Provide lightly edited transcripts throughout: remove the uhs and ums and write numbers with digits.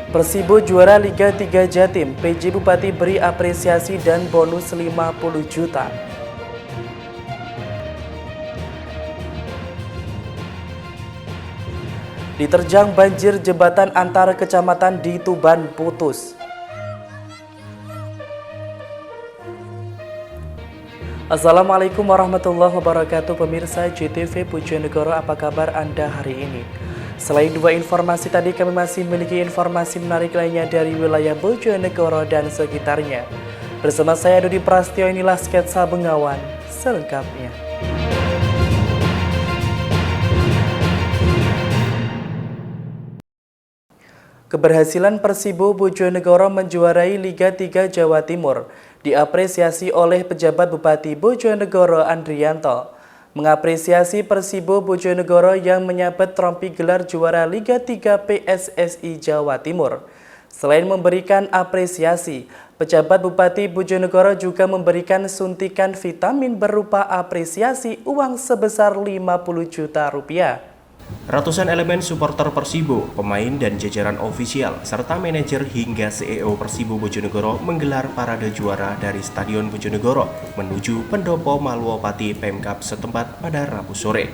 Persibo juara Liga 3 Jatim, PJ Bupati beri apresiasi dan bonus 50 juta. Diterjang banjir jembatan antar kecamatan di Tuban putus. Assalamualaikum warahmatullahi wabarakatuh, pemirsa JTV Bojonegoro, apa kabar Anda hari ini? Selain dua informasi tadi, kami masih memiliki informasi menarik lainnya dari wilayah Bojonegoro dan sekitarnya. Bersama saya Dodi Prastio, inilah sketsa Bengawan selengkapnya. Keberhasilan Persibo Bojonegoro menjuarai Liga 3 Jawa Timur diapresiasi oleh pejabat Bupati Bojonegoro Andrianto. Mengapresiasi Persibo Bojonegoro yang menyabet trompi gelar juara Liga 3 PSSI Jawa Timur. Selain memberikan apresiasi, pejabat Bupati Bojonegoro juga memberikan suntikan vitamin berupa apresiasi uang sebesar 50 juta rupiah. Ratusan elemen supporter Persibo, pemain dan jajaran ofisial, serta manajer hingga CEO Persibo Bojonegoro menggelar parade juara dari Stadion Bojonegoro menuju Pendopo Malwopati Pemkab setempat pada Rabu sore.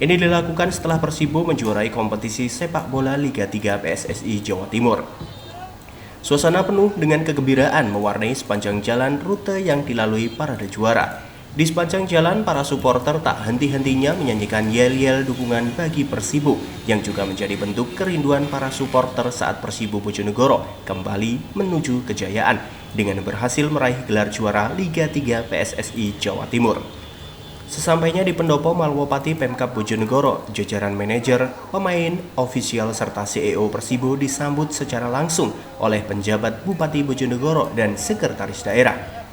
Ini dilakukan setelah Persibo menjuarai kompetisi sepak bola Liga 3 PSSI Jawa Timur. Suasana penuh dengan kegembiraan mewarnai sepanjang jalan rute yang dilalui parade juara. Di sepanjang jalan, para supporter tak henti-hentinya menyanyikan yel-yel dukungan bagi Persibo yang juga menjadi bentuk kerinduan para supporter saat Persibo Bojonegoro kembali menuju kejayaan dengan berhasil meraih gelar juara Liga 3 PSSI Jawa Timur. Sesampainya di Pendopo Malwopati Pemkab Bojonegoro, jajaran manajer, pemain, ofisial serta CEO Persibo disambut secara langsung oleh penjabat Bupati Bojonegoro dan sekretaris daerah.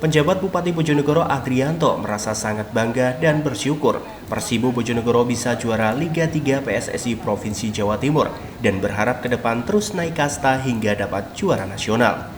Penjabat Bupati Bojonegoro Andrianto merasa sangat bangga dan bersyukur Persibo Bojonegoro bisa juara Liga 3 PSSI Provinsi Jawa Timur dan berharap ke depan terus naik kasta hingga dapat juara nasional.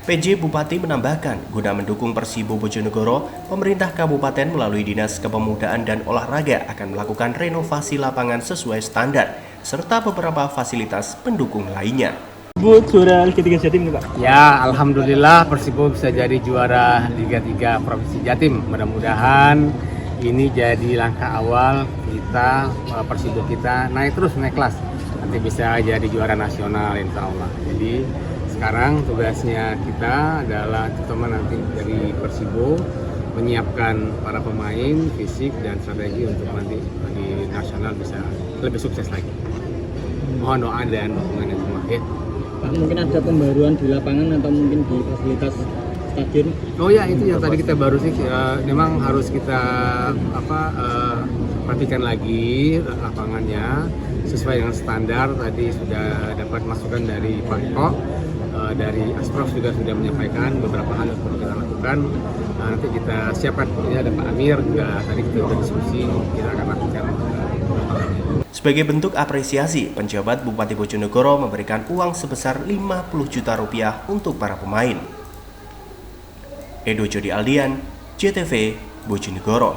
PJ Bupati menambahkan, guna mendukung Persibo Bojonegoro, pemerintah kabupaten melalui Dinas Kepemudaan dan Olahraga akan melakukan renovasi lapangan sesuai standar serta beberapa fasilitas pendukung lainnya. Bu, juara Liga 3 Jatim nih Pak? Ya, Alhamdulillah Persibo bisa jadi juara Liga 3 Provinsi Jatim. Mudah-mudahan ini jadi langkah awal kita, Persibo kita naik kelas. Nanti bisa jadi juara nasional insya Allah. Jadi sekarang tugasnya kita adalah terutama nanti dari Persibo menyiapkan para pemain, fisik dan strategi untuk nanti di nasional bisa lebih sukses lagi. Mohon doa dan dukungannya semua. Ya. Mungkin ada pembaruan di lapangan atau mungkin di fasilitas stadion? Oh ya, itu yang tadi kita baru sih, memang harus kita perhatikan lagi lapangannya sesuai dengan standar. Tadi sudah dapat masukan dari Pak Eko, dari Asprof juga sudah menyampaikan beberapa hal yang perlu kita lakukan. Nanti kita siapkan, ini ada Pak Amir juga, tadi kita sudah diskusi, kita akan lakukan. Sebagai bentuk apresiasi, penjabat Bupati Bojonegoro memberikan uang sebesar 50 juta rupiah untuk para pemain. Edo Jody Aldian, JTV, Bojonegoro.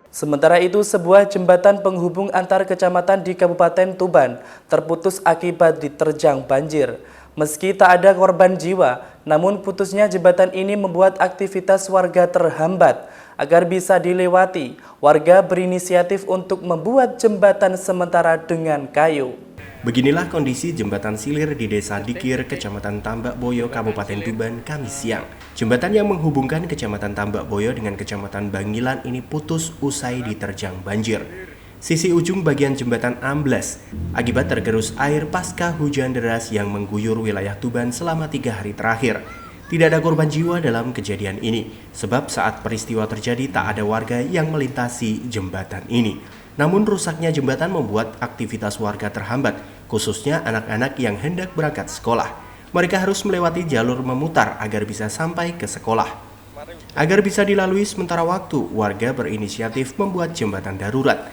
Sementara itu, sebuah jembatan penghubung antar kecamatan di Kabupaten Tuban terputus akibat diterjang banjir. Meski tak ada korban jiwa, namun putusnya jembatan ini membuat aktivitas warga terhambat. Agar bisa dilewati, warga berinisiatif untuk membuat jembatan sementara dengan kayu. Beginilah kondisi jembatan silir di Desa Dikir, Kecamatan Tambak Boyo, Kabupaten Tuban, Kamis siang. Jembatan yang menghubungkan Kecamatan Tambak Boyo dengan Kecamatan Bangilan ini putus usai diterjang banjir. Sisi ujung bagian jembatan amblas akibat tergerus air pasca hujan deras yang mengguyur wilayah Tuban selama 3 hari terakhir. Tidak ada korban jiwa dalam kejadian ini, sebab saat peristiwa terjadi tak ada warga yang melintasi jembatan ini. Namun rusaknya jembatan membuat aktivitas warga terhambat, khususnya anak-anak yang hendak berangkat sekolah. Mereka harus melewati jalur memutar agar bisa sampai ke sekolah. Agar bisa dilalui sementara waktu, warga berinisiatif membuat jembatan darurat.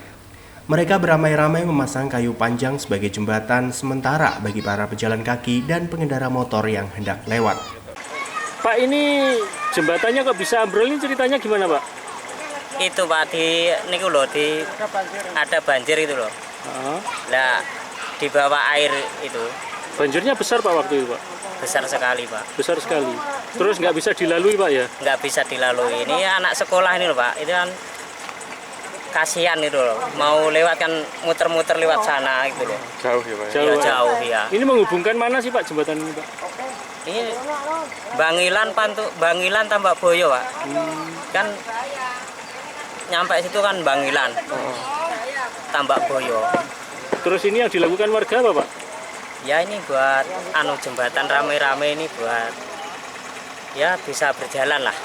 Mereka beramai-ramai memasang kayu panjang sebagai jembatan sementara bagi para pejalan kaki dan pengendara motor yang hendak lewat. Pak, ini jembatannya kok bisa ambrol, ini ceritanya gimana Pak? Itu Pak, di niku loh, ada banjir itu loh. Nah, di bawah air itu. Banjirnya besar Pak waktu itu Pak? Besar sekali Pak. Besar sekali. Terus nggak bisa dilalui Pak ya? Nggak bisa dilalui. Ini anak sekolah ini loh Pak, itu kan kasihan itu loh. Mau lewat kan muter-muter lewat sana gitu loh. Jauh ya Pak? Ya, jauh ya. Ini menghubungkan mana sih Pak jembatan ini Pak? Ini Bangilan Tambak Boyo Pak. Kan nyampe situ kan Bangilan. Tambak Boyo. Terus ini yang dilakukan warga apa Pak? Ya ini buat jembatan rame-rame ini buat ya bisa berjalan lah.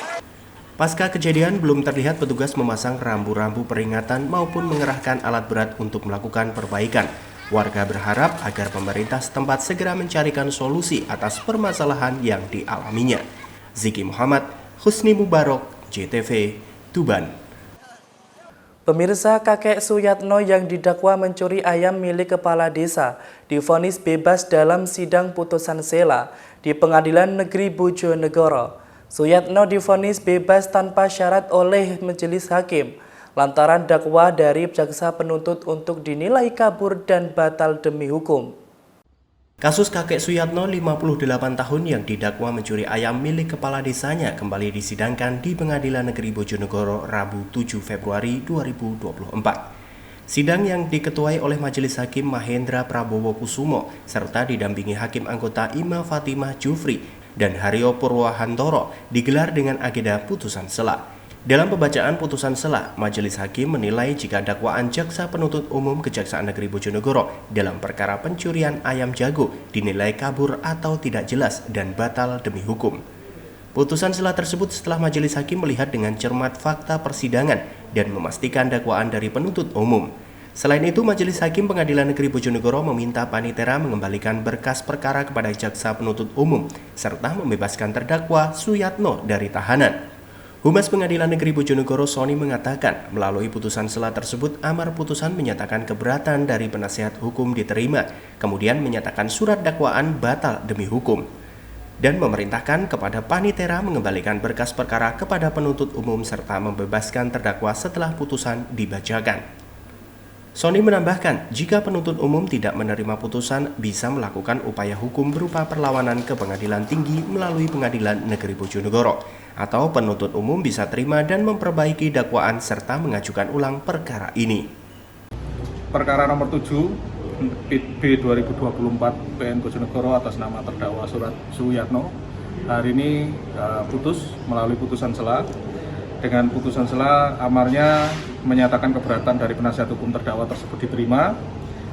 Pasca kejadian belum terlihat petugas memasang rambu-rambu peringatan maupun mengerahkan alat berat untuk melakukan perbaikan. Warga berharap agar pemerintah setempat segera mencarikan solusi atas permasalahan yang dialaminya. Ziki Muhammad, Husni Mubarok, JTV, Tuban. Pemirsa, kakek Suyatno yang didakwa mencuri ayam milik kepala desa divonis bebas dalam sidang putusan sela di Pengadilan Negeri Bojonegoro. Suyatno divonis bebas tanpa syarat oleh majelis hakim lantaran dakwa dari jaksa penuntut untuk dinilai kabur dan batal demi hukum. Kasus kakek Suyatno 58 tahun yang didakwa mencuri ayam milik kepala desanya kembali disidangkan di Pengadilan Negeri Bojonegoro Rabu 7 Februari 2024. Sidang yang diketuai oleh Majelis Hakim Mahendra Prabowo Kusumo serta didampingi Hakim anggota Ima Fatimah Jufri dan Haryo Purwahantoro digelar dengan agenda putusan sela. Dalam pembacaan putusan sela, Majelis Hakim menilai jika dakwaan Jaksa Penuntut Umum Kejaksaan Negeri Bojonegoro dalam perkara pencurian ayam jago dinilai kabur atau tidak jelas dan batal demi hukum. Putusan sela tersebut setelah Majelis Hakim melihat dengan cermat fakta persidangan dan memastikan dakwaan dari penuntut umum. Selain itu, Majelis Hakim Pengadilan Negeri Bojonegoro meminta Panitera mengembalikan berkas perkara kepada Jaksa Penuntut Umum serta membebaskan terdakwa Suyatno dari tahanan. Humas Pengadilan Negeri Bojonegoro Soni mengatakan melalui putusan sela tersebut amar putusan menyatakan keberatan dari penasihat hukum diterima, kemudian menyatakan surat dakwaan batal demi hukum dan memerintahkan kepada Panitera mengembalikan berkas perkara kepada penuntut umum serta membebaskan terdakwa setelah putusan dibacakan. Soni menambahkan, jika penuntut umum tidak menerima putusan bisa melakukan upaya hukum berupa perlawanan ke Pengadilan Tinggi melalui Pengadilan Negeri Bojonegoro. Atau penuntut umum bisa terima dan memperbaiki dakwaan serta mengajukan ulang perkara ini. Perkara nomor 7 B 2024 PN Bojonegoro atas nama terdakwa Suyatno hari ini putus melalui putusan sela. Dengan putusan sela amarnya menyatakan keberatan dari penasihat hukum terdakwa tersebut diterima.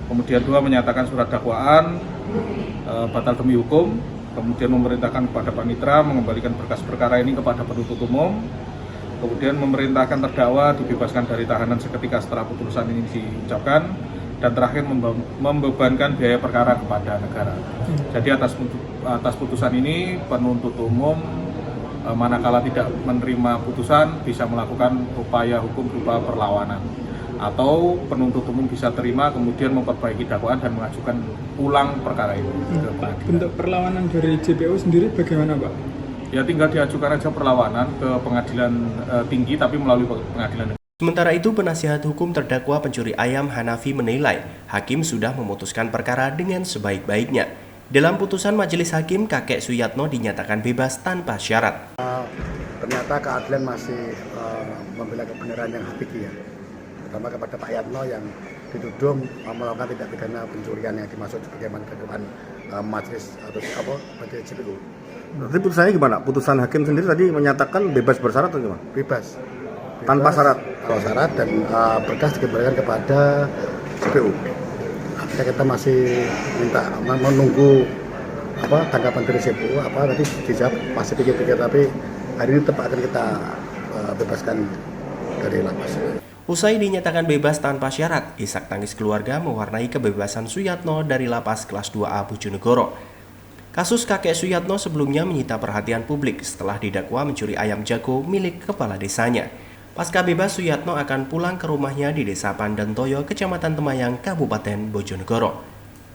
Kemudian 2 menyatakan surat dakwaan batal demi hukum. Kemudian memerintahkan kepada Panitera mengembalikan berkas perkara ini kepada penuntut umum. Kemudian memerintahkan terdakwa dibebaskan dari tahanan seketika setelah putusan ini diucapkan. Dan terakhir membebankan biaya perkara kepada negara. Jadi atas putusan ini penuntut umum manakala tidak menerima putusan bisa melakukan upaya hukum berupa perlawanan. Atau penuntut umum bisa terima kemudian memperbaiki dakwaan dan mengajukan ulang perkara ini ke pengadilan. Bentuk perlawanan dari JPU sendiri bagaimana Pak? Ya tinggal diajukan aja perlawanan ke Pengadilan Tinggi tapi melalui Pengadilan Negeri. Sementara itu, penasihat hukum terdakwa pencuri ayam Hanafi menilai hakim sudah memutuskan perkara dengan sebaik-baiknya. Dalam putusan Majelis Hakim, kakek Suyatno dinyatakan bebas tanpa syarat. Ternyata keadilan masih membela kebenaran yang hakiki ya. Terutama kepada Pak Yatno yang dituduh melakukan tindak pidana pencurian yang dimaksud sebagaimana ketentuan majelis atau majelis JPU. Nanti putusannya gimana? Putusan hakim sendiri tadi menyatakan bebas bersyarat atau gimana? Bebas Tanpa syarat? Tanpa syarat dan berkas dikembalikan kepada JPU. Artinya kita masih minta menunggu tanggapan dari JPU tadi dijawab masih pikir-pikir tapi hari ini tetap akan kita bebaskan dari lapas. Usai dinyatakan bebas tanpa syarat, isak tangis keluarga mewarnai kebebasan Suyatno dari lapas kelas 2A Bojonegoro. Kasus kakek Suyatno sebelumnya menyita perhatian publik setelah didakwa mencuri ayam jago milik kepala desanya. Pasca bebas, Suyatno akan pulang ke rumahnya di Desa Pandantoyo, Kecamatan Temayang, Kabupaten Bojonegoro.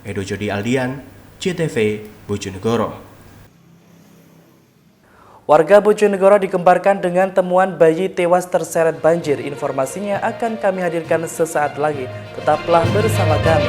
Edo Jodi Aldian, JTV, Bojonegoro. Warga Bojonegoro dikembarkan dengan temuan bayi tewas terseret banjir. Informasinya akan kami hadirkan sesaat lagi. Tetaplah bersama kami.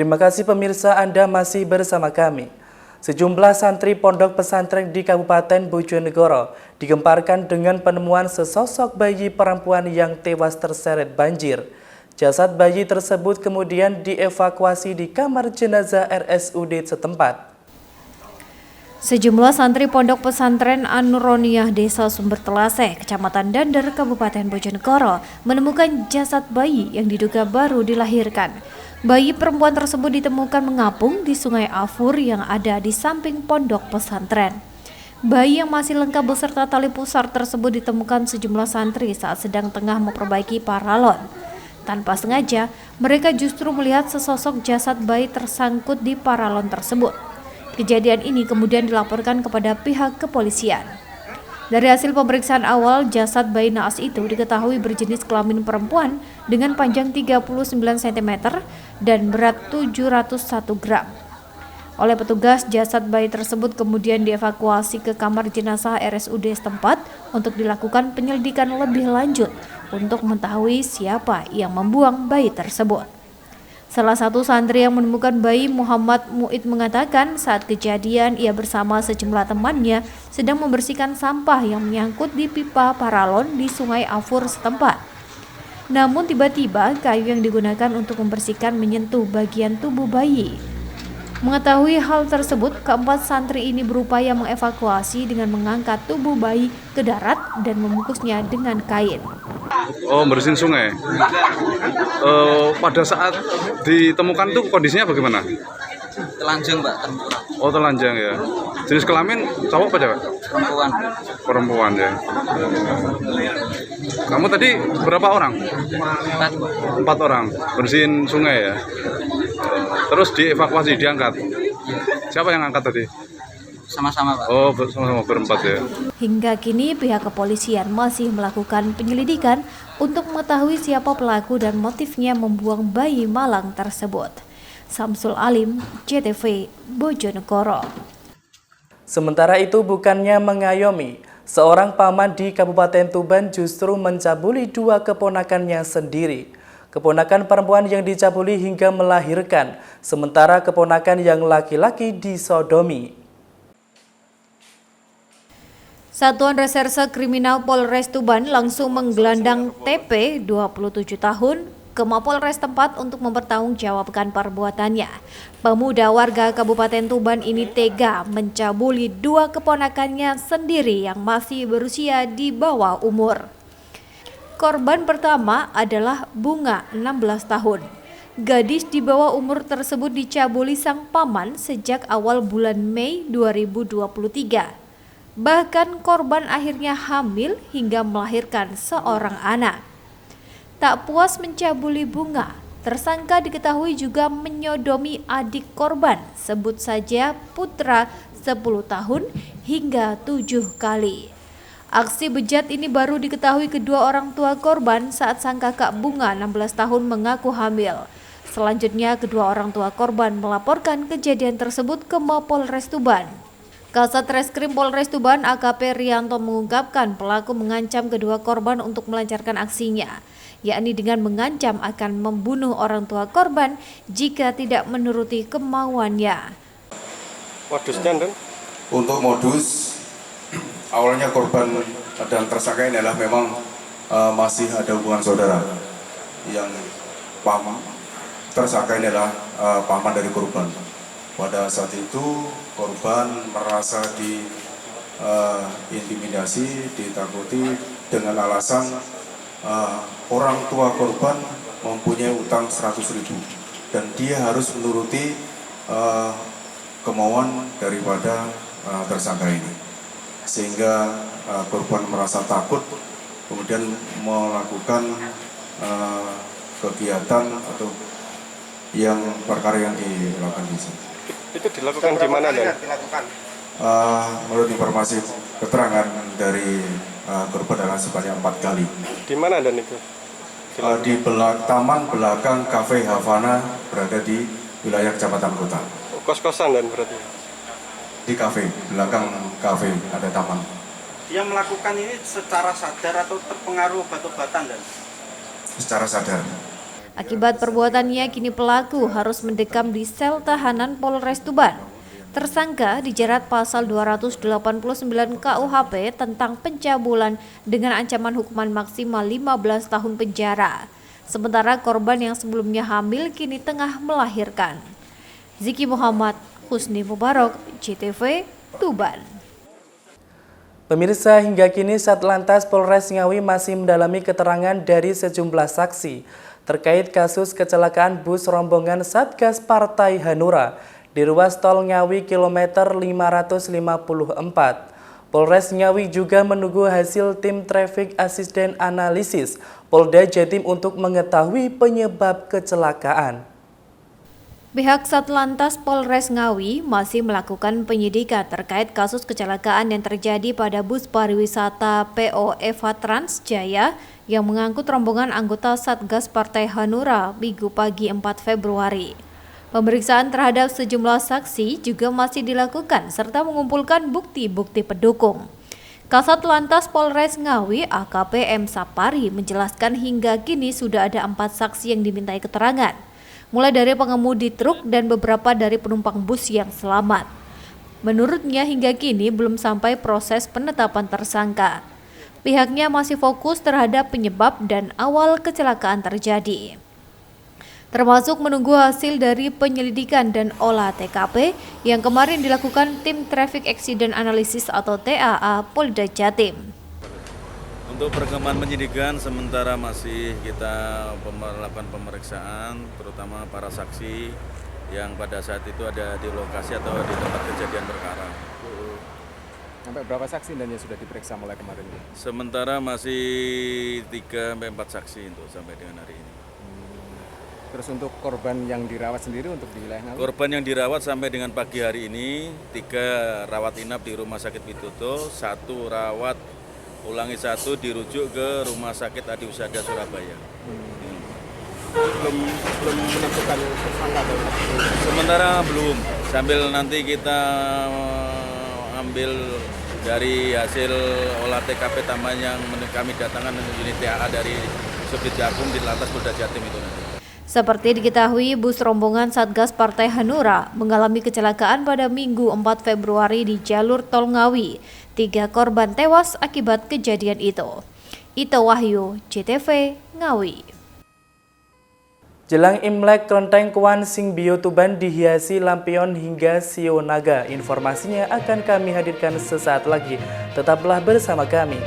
Terima kasih pemirsa, Anda masih bersama kami. Sejumlah santri pondok pesantren di Kabupaten Bojonegoro digemparkan dengan penemuan sesosok bayi perempuan yang tewas terseret banjir. Jasad bayi tersebut kemudian dievakuasi di kamar jenazah RSUD setempat. Sejumlah santri pondok pesantren An-Nuroniyah Desa Sumber Telaseh, Kecamatan Dander, Kabupaten Bojonegoro menemukan jasad bayi yang diduga baru dilahirkan. Bayi perempuan tersebut ditemukan mengapung di Sungai Afur yang ada di samping pondok pesantren. Bayi yang masih lengkap beserta tali pusar tersebut ditemukan sejumlah santri saat sedang tengah memperbaiki paralon. Tanpa sengaja, mereka justru melihat sesosok jasad bayi tersangkut di paralon tersebut. Kejadian ini kemudian dilaporkan kepada pihak kepolisian. Dari hasil pemeriksaan awal, jasad bayi naas itu diketahui berjenis kelamin perempuan dengan panjang 39 cm dan berat 701 gram. Oleh petugas, jasad bayi tersebut kemudian dievakuasi ke kamar jenazah RSUD setempat untuk dilakukan penyelidikan lebih lanjut untuk mengetahui siapa yang membuang bayi tersebut. Salah satu santri yang menemukan bayi, Muhammad Mu'id, mengatakan saat kejadian ia bersama sejumlah temannya sedang membersihkan sampah yang menyangkut di pipa paralon di Sungai Afur setempat. Namun tiba-tiba kayu yang digunakan untuk membersihkan menyentuh bagian tubuh bayi. Mengetahui hal tersebut, keempat santri ini berupaya mengevakuasi dengan mengangkat tubuh bayi ke darat dan membungkusnya dengan kain. Oh, bersihin sungai. Pada saat ditemukan itu kondisinya bagaimana? Telanjang, Pak. Oh, telanjang ya. Jenis kelamin cowok apa cewek? Perempuan. Perempuan ya. Kamu tadi berapa orang? 4 orang. Bersihin sungai ya. Terus dievakuasi, diangkat. Siapa yang angkat tadi? Sama-sama, Pak. Oh, sama-sama berempat ya. Hingga kini pihak kepolisian masih melakukan penyelidikan untuk mengetahui siapa pelaku dan motifnya membuang bayi malang tersebut. Samsul Alim, JTV, Bojonegoro. Sementara itu bukannya mengayomi, seorang paman di Kabupaten Tuban justru mencabuli 2 keponakannya sendiri. Keponakan perempuan yang dicabuli hingga melahirkan, sementara keponakan yang laki-laki disodomi. Satuan Reserse Kriminal Polres Tuban langsung menggelandang TP 27 tahun ke Mapolres tempat untuk mempertanggungjawabkan perbuatannya. Pemuda warga Kabupaten Tuban ini tega mencabuli 2 keponakannya sendiri yang masih berusia di bawah umur. Korban pertama adalah Bunga, 16 tahun. Gadis di bawah umur tersebut dicabuli sang paman sejak awal bulan Mei 2023. Bahkan korban akhirnya hamil hingga melahirkan seorang anak. Tak puas mencabuli Bunga, tersangka diketahui juga menyodomi adik korban, sebut saja Putra 10 tahun hingga 7 kali. Aksi bejat ini baru diketahui kedua orang tua korban saat sang kakak Bunga 16 tahun mengaku hamil. Selanjutnya kedua orang tua korban melaporkan kejadian tersebut ke Mapolres Tuban. Kasat Reskrim Polres Tuban AKP Rianto mengungkapkan pelaku mengancam kedua korban untuk melancarkan aksinya, yakni dengan mengancam akan membunuh orang tua korban jika tidak menuruti kemauannya. Modusnya, Dan? Untuk modus, awalnya korban dan tersangka ini adalah memang masih ada hubungan saudara. Yang paman tersangka ini adalah paman dari korban. Pada saat itu korban merasa diintimidasi, ditakuti dengan alasan orang tua korban mempunyai utang 100.000 dan dia harus menuruti kemauan daripada tersangka ini, sehingga korban merasa takut kemudian melakukan kegiatan atau yang perkara yang dilakukan di sini. Itu dilakukan di mana, Dan? Menurut informasi keterangan dari korban adalah sebanyak 4 kali. Di mana, Dan, itu? Di taman belakang Cafe Havana, berada di wilayah Kecamatan Kota. Kos-kosan, Dan, berarti? Di kafe, belakang kafe ada taman. Dia melakukan ini secara sadar atau terpengaruh obat-obatan, Dan? Secara sadar. Akibat perbuatannya, kini pelaku harus mendekam di sel tahanan Polres Tuban. Tersangka dijerat pasal 289 KUHP tentang pencabulan dengan ancaman hukuman maksimal 15 tahun penjara. Sementara korban yang sebelumnya hamil kini tengah melahirkan. Ziki Muhammad, Husni Mubarok, JTV, Tuban. Pemirsa, hingga kini Satlantas Polres Ngawi masih mendalami keterangan dari sejumlah saksi terkait kasus kecelakaan bus rombongan Satgas Partai Hanura di ruas tol Ngawi kilometer 554. Polres Ngawi juga menunggu hasil tim traffic assistant analysis Polda Jatim untuk mengetahui penyebab kecelakaan. Pihak Satlantas Polres Ngawi masih melakukan penyidikan terkait kasus kecelakaan yang terjadi pada bus pariwisata PO Eva Trans Jaya yang mengangkut rombongan anggota Satgas Partai Hanura Minggu pagi 4 Februari. Pemeriksaan terhadap sejumlah saksi juga masih dilakukan serta mengumpulkan bukti-bukti pendukung. Kasat Lantas Polres Ngawi AKP M. Sapari menjelaskan hingga kini sudah ada 4 saksi yang dimintai keterangan, mulai dari pengemudi truk dan beberapa dari penumpang bus yang selamat. Menurutnya hingga kini belum sampai proses penetapan tersangka. Pihaknya masih fokus terhadap penyebab dan awal kecelakaan terjadi, termasuk menunggu hasil dari penyelidikan dan olah TKP yang kemarin dilakukan tim Traffic Accident Analysis atau TAA Polda Jatim. Untuk perkembangan penyidikan sementara masih kita melakukan pemeriksaan, terutama para saksi yang pada saat itu ada di lokasi atau di tempat kejadian perkara. Sampai berapa saksi dan yang sudah diperiksa mulai kemarin? Sementara masih 3-4 saksi untuk sampai dengan hari ini. Terus untuk korban yang dirawat sendiri untuk di wilayah Ngawi? Korban yang dirawat sampai dengan pagi hari ini 3 rawat inap di Rumah Sakit Bituto, 1 rawat ulangi 1 dirujuk ke Rumah Sakit Adi Husada Surabaya. Belum menentukan tersangka atau sementara belum, sambil nanti kita ambil dari hasil olah TKP tambahan yang kami datangkan untuk unit TAA dari Subdit Jakum di Lantas Polda Jatim itu nanti. Seperti diketahui, bus rombongan Satgas Partai Hanura mengalami kecelakaan pada Minggu 4 Februari di jalur tol Ngawi. 3 korban tewas akibat kejadian itu. Ito Wahyu, JTV, Ngawi. Jelang Imlek, kelenteng Kuan Sing Bio Tuban dihiasi lampion hingga sio naga. Informasinya akan kami hadirkan sesaat lagi. Tetaplah bersama kami.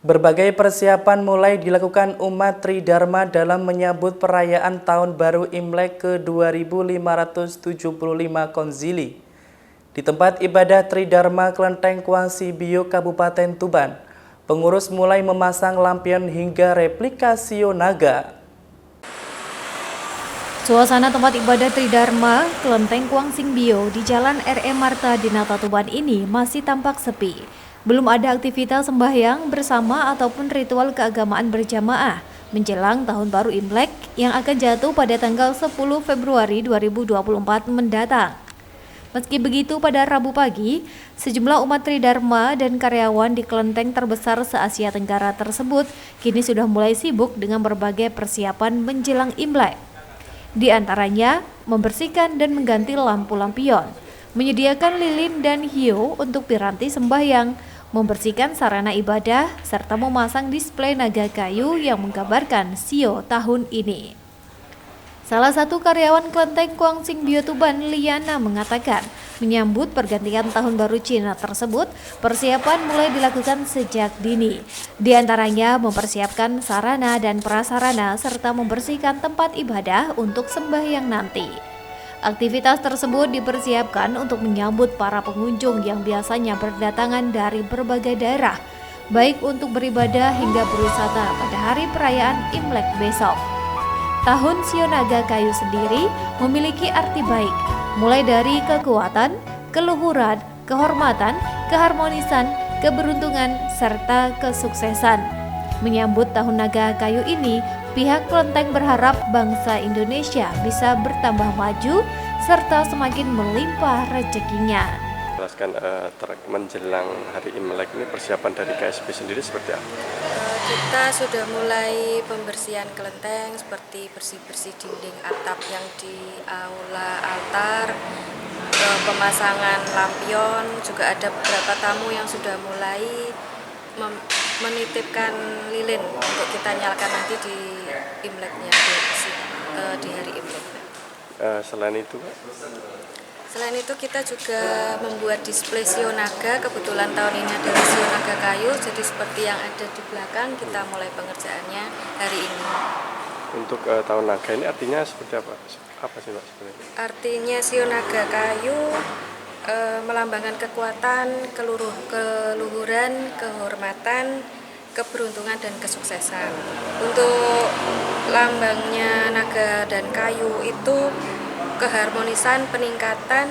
Berbagai persiapan mulai dilakukan umat Tridharma dalam menyambut perayaan Tahun Baru Imlek ke-2575 Konzili. Di tempat ibadah Tridharma Kelenteng Kuan Sing Bio Kabupaten Tuban, pengurus mulai memasang lampion hingga replika sio naga. Suasana tempat ibadah Tridharma Kelenteng Kuan Sing Bio di Jalan R.E. Marta Dinata Tuban ini masih tampak sepi. Belum ada aktivitas sembahyang bersama ataupun ritual keagamaan berjamaah menjelang Tahun Baru Imlek yang akan jatuh pada tanggal 10 Februari 2024 mendatang. Meski begitu, pada Rabu pagi, sejumlah umat Tridharma dan karyawan di kelenteng terbesar se-Asia Tenggara tersebut kini sudah mulai sibuk dengan berbagai persiapan menjelang Imlek. Di antaranya, membersihkan dan mengganti lampu lampion, menyediakan lilin dan hiu untuk piranti sembahyang, membersihkan sarana ibadah, serta memasang display naga kayu yang menggambarkan sio tahun ini. Salah satu karyawan Kelenteng Kuan Sing Bio Tuban, Liana, mengatakan Menyambut pergantian tahun baru Cina tersebut, persiapan mulai dilakukan sejak dini. Di antaranya mempersiapkan sarana dan prasarana serta membersihkan tempat ibadah untuk sembahyang nanti. Aktivitas tersebut dipersiapkan untuk menyambut para pengunjung yang biasanya berdatangan dari berbagai daerah, baik untuk beribadah hingga berwisata pada hari perayaan Imlek besok. Tahun Shio Naga Kayu sendiri memiliki arti baik, mulai dari kekuatan, keluhuran, kehormatan, keharmonisan, keberuntungan, serta kesuksesan. Menyambut Tahun Naga Kayu ini, pihak kelenteng berharap bangsa Indonesia bisa bertambah maju serta semakin melimpah rezekinya. Jelaskan menjelang hari Imlek ini persiapan dari KSP sendiri seperti apa? Kita sudah mulai pembersihan kelenteng seperti bersih-bersih dinding atap yang di aula altar, pemasangan lampion, juga ada beberapa tamu yang sudah mulai menitipkan lilin untuk kita nyalakan nanti di Imleknya, di hari Imlek. Selain itu, Pak? Selain itu kita juga membuat display Shio Naga, kebetulan tahun ini adalah Shio Naga Kayu, jadi seperti yang ada di belakang kita mulai pengerjaannya hari ini. Untuk Tahun Naga ini artinya seperti apa? Apa sih Pak sebenarnya? Artinya Shio Naga Kayu melambangkan kekuatan, keluhuran, kehormatan, keberuntungan, dan kesuksesan. Untuk lambangnya naga dan kayu itu keharmonisan, peningkatan,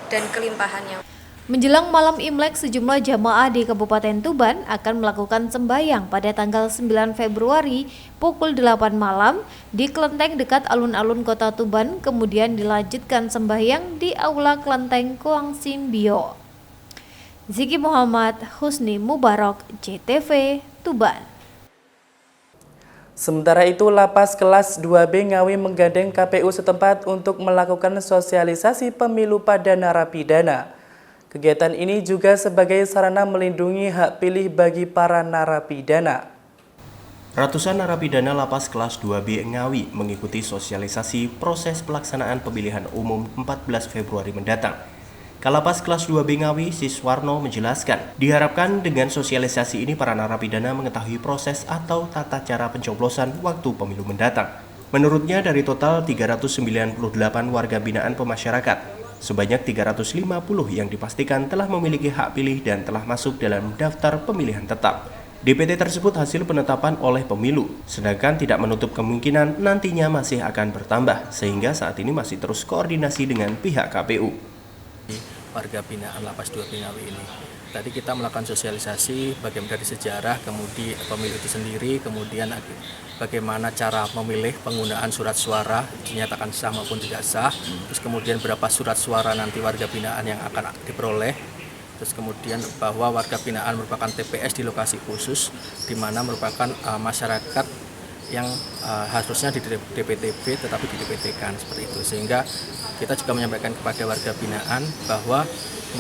dan kelimpahannya. Menjelang malam Imlek, sejumlah jamaah di Kabupaten Tuban akan melakukan sembahyang pada tanggal 9 Februari pukul 8 malam di kelenteng dekat alun-alun Kota Tuban, kemudian dilanjutkan sembahyang di Aula Kelenteng Kuangsimbio. Ziki Muhammad, Husni Mubarak, JTV, Tuban. Sementara itu, Lapas Kelas 2B Ngawi menggandeng KPU setempat untuk melakukan sosialisasi pemilu pada narapidana. Kegiatan ini juga sebagai sarana melindungi hak pilih bagi para narapidana. Ratusan narapidana Lapas Kelas 2B Ngawi mengikuti sosialisasi proses pelaksanaan pemilihan umum 14 Februari mendatang. Kalapas Kelas 2B Ngawi, Siswarno menjelaskan, diharapkan dengan sosialisasi ini para narapidana mengetahui proses atau tata cara pencoblosan waktu pemilu mendatang. Menurutnya dari total 398 warga binaan pemasyarakat, sebanyak 350 yang dipastikan telah memiliki hak pilih dan telah masuk dalam daftar pemilihan tetap. DPT tersebut hasil penetapan oleh pemilu, sedangkan tidak menutup kemungkinan nantinya masih akan bertambah, sehingga saat ini masih terus koordinasi dengan pihak KPU. Warga binaan Lapas 2B Ngawi ini. Tadi kita melakukan sosialisasi bagaimana dari sejarah, kemudian pemilu itu sendiri, kemudian bagaimana cara memilih penggunaan surat suara dinyatakan sah maupun tidak sah, terus kemudian berapa surat suara nanti warga binaan yang akan diperoleh, terus kemudian bahwa warga binaan merupakan TPS di lokasi khusus di mana merupakan masyarakat yang harusnya di DPTB tetapi di DPT-kan seperti itu, sehingga kita juga menyampaikan kepada warga binaan bahwa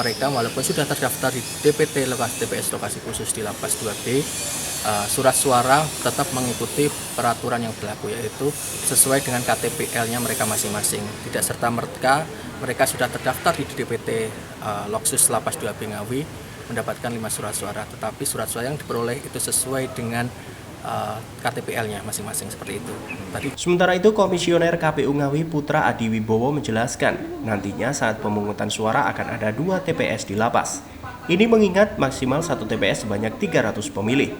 mereka walaupun sudah terdaftar di DPT TPS lokasi khusus di Lapas 2B, surat suara tetap mengikuti peraturan yang berlaku, yaitu sesuai dengan KTPL-nya mereka masing-masing. Tidak serta mereka sudah terdaftar di DPT Loksus Lapas 2B Ngawi mendapatkan 5 surat suara, tetapi surat suara yang diperoleh itu sesuai dengan KTPL-nya masing-masing seperti itu. Sementara itu, Komisioner KPU Ngawi Putra Adi Wibowo menjelaskan, nantinya saat pemungutan suara akan ada 2 TPS di lapas. Ini mengingat maksimal 1 TPS sebanyak 300 pemilih.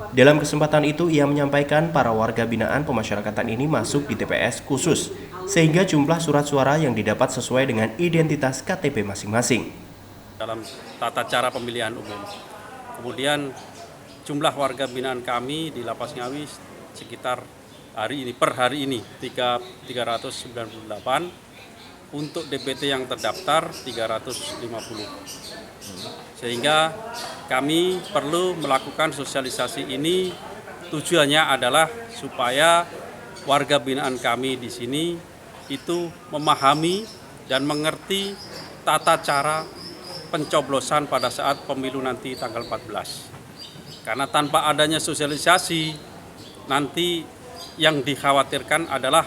Dalam kesempatan itu, ia menyampaikan para warga binaan pemasyarakatan ini masuk di TPS khusus, sehingga jumlah surat suara yang didapat sesuai dengan identitas KTP masing-masing. Dalam tata cara pemilihan umum. Kemudian jumlah warga binaan kami di Lapas Ngawi sekitar per hari ini 398, untuk DPT yang terdaftar 350. Sehingga kami perlu melakukan sosialisasi ini, tujuannya adalah supaya warga binaan kami di sini itu memahami dan mengerti tata cara pencoblosan pada saat pemilu nanti tanggal 14. Karena tanpa adanya sosialisasi, nanti yang dikhawatirkan adalah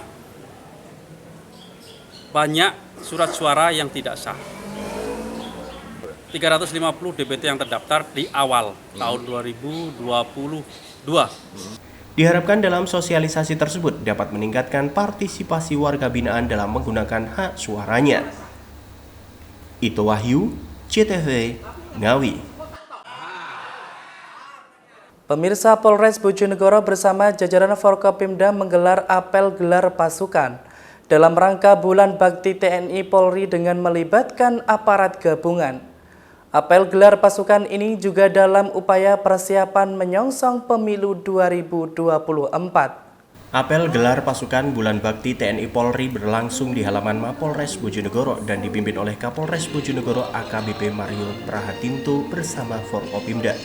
banyak surat suara yang tidak sah. 350 DPT yang terdaftar di awal tahun 2022. Diharapkan dalam sosialisasi tersebut dapat meningkatkan partisipasi warga binaan dalam menggunakan hak suaranya. Ito Wahyu, CTV, Ngawi. Pemirsa, Polres Bojonegoro bersama jajaran Forkopimda menggelar apel gelar pasukan dalam rangka Bulan Bakti TNI Polri dengan melibatkan aparat gabungan. Apel gelar pasukan ini juga dalam upaya persiapan menyongsong pemilu 2024. Apel gelar pasukan Bulan Bakti TNI Polri berlangsung di halaman Mapolres Bojonegoro dan dipimpin oleh Kapolres Bojonegoro AKBP Mario Prahatinto bersama Forkopimda.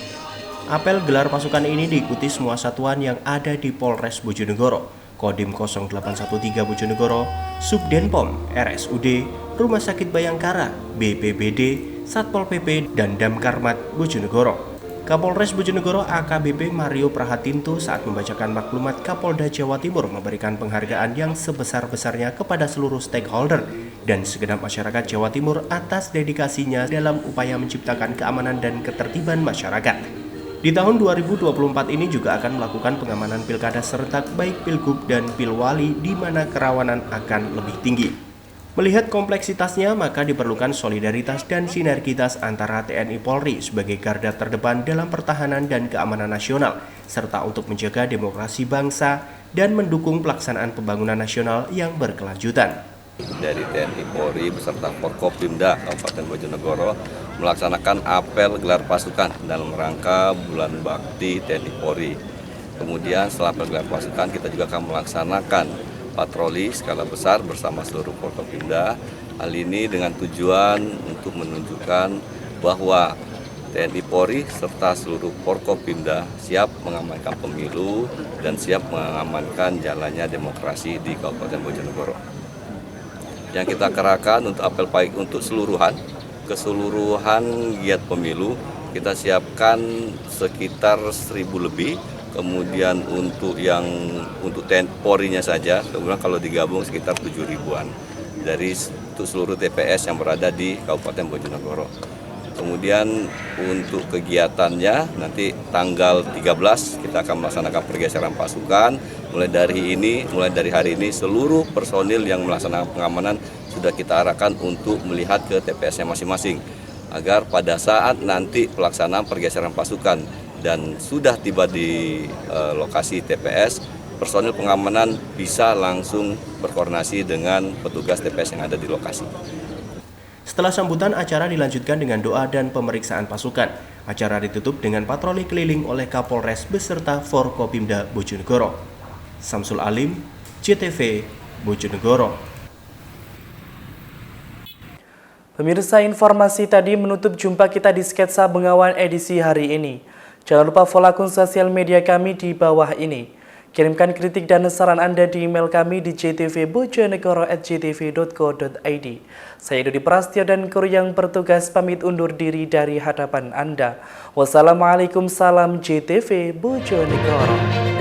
Apel gelar pasukan ini diikuti semua satuan yang ada di Polres Bojonegoro, Kodim 0813 Bojonegoro, Subdenpom, RSUD, Rumah Sakit Bayangkara, BPBD, Satpol PP, dan Damkarmat Bojonegoro. Kapolres Bojonegoro AKBP Mario Prahatinto saat membacakan maklumat Kapolda Jawa Timur memberikan penghargaan yang sebesar-besarnya kepada seluruh stakeholder dan segenap masyarakat Jawa Timur atas dedikasinya dalam upaya menciptakan keamanan dan ketertiban masyarakat. Di tahun 2024 ini juga akan melakukan pengamanan pilkada serentak baik pilgub dan pilwali di mana kerawanan akan lebih tinggi. Melihat kompleksitasnya, maka diperlukan solidaritas dan sinergitas antara TNI Polri sebagai garda terdepan dalam pertahanan dan keamanan nasional, serta untuk menjaga demokrasi bangsa dan mendukung pelaksanaan pembangunan nasional yang berkelanjutan. Dari TNI Polri beserta Forkopimda Kabupaten Bojonegoro melaksanakan apel gelar pasukan dalam rangka Bulan Bakti TNI Polri. Kemudian setelah apel gelar pasukan, kita juga akan melaksanakan patroli skala besar bersama seluruh Forkopimda. Hal ini dengan tujuan untuk menunjukkan bahwa TNI Polri serta seluruh Forkopimda siap mengamankan pemilu dan siap mengamankan jalannya demokrasi di Kabupaten Bojonegoro. Yang kita kerahkan untuk apel baik untuk keseluruhan giat pemilu, kita siapkan sekitar 1.000 lebih. Kemudian untuk TNI Polri-nya saja, kemudian kalau digabung sekitar 7.000-an dari untuk seluruh TPS yang berada di Kabupaten Bojonegoro. Kemudian untuk kegiatannya nanti tanggal 13 kita akan melaksanakan pergeseran pasukan. Mulai dari hari ini seluruh personil yang melaksanakan pengamanan sudah kita arahkan untuk melihat ke TPS-nya masing-masing agar pada saat nanti pelaksanaan pergeseran pasukan dan sudah tiba di lokasi TPS, personil pengamanan bisa langsung berkoordinasi dengan petugas TPS yang ada di lokasi. Setelah sambutan, acara dilanjutkan dengan doa dan pemeriksaan pasukan. Acara ditutup dengan patroli keliling oleh Kapolres beserta Forkopimda Bojonegoro. Samsul Alim, CTV, Bojonegoro. Pemirsa, informasi tadi menutup jumpa kita di Sketsa Bengawan edisi hari ini. Jangan lupa follow akun sosial media kami di bawah ini. Kirimkan kritik dan saran Anda di email kami di jtvbojonegoro@jtv.co.id. Saya Dodi Prastyo dan kru yang bertugas pamit undur diri dari hadapan Anda. Wassalamualaikum, salam JTV Bojonegoro.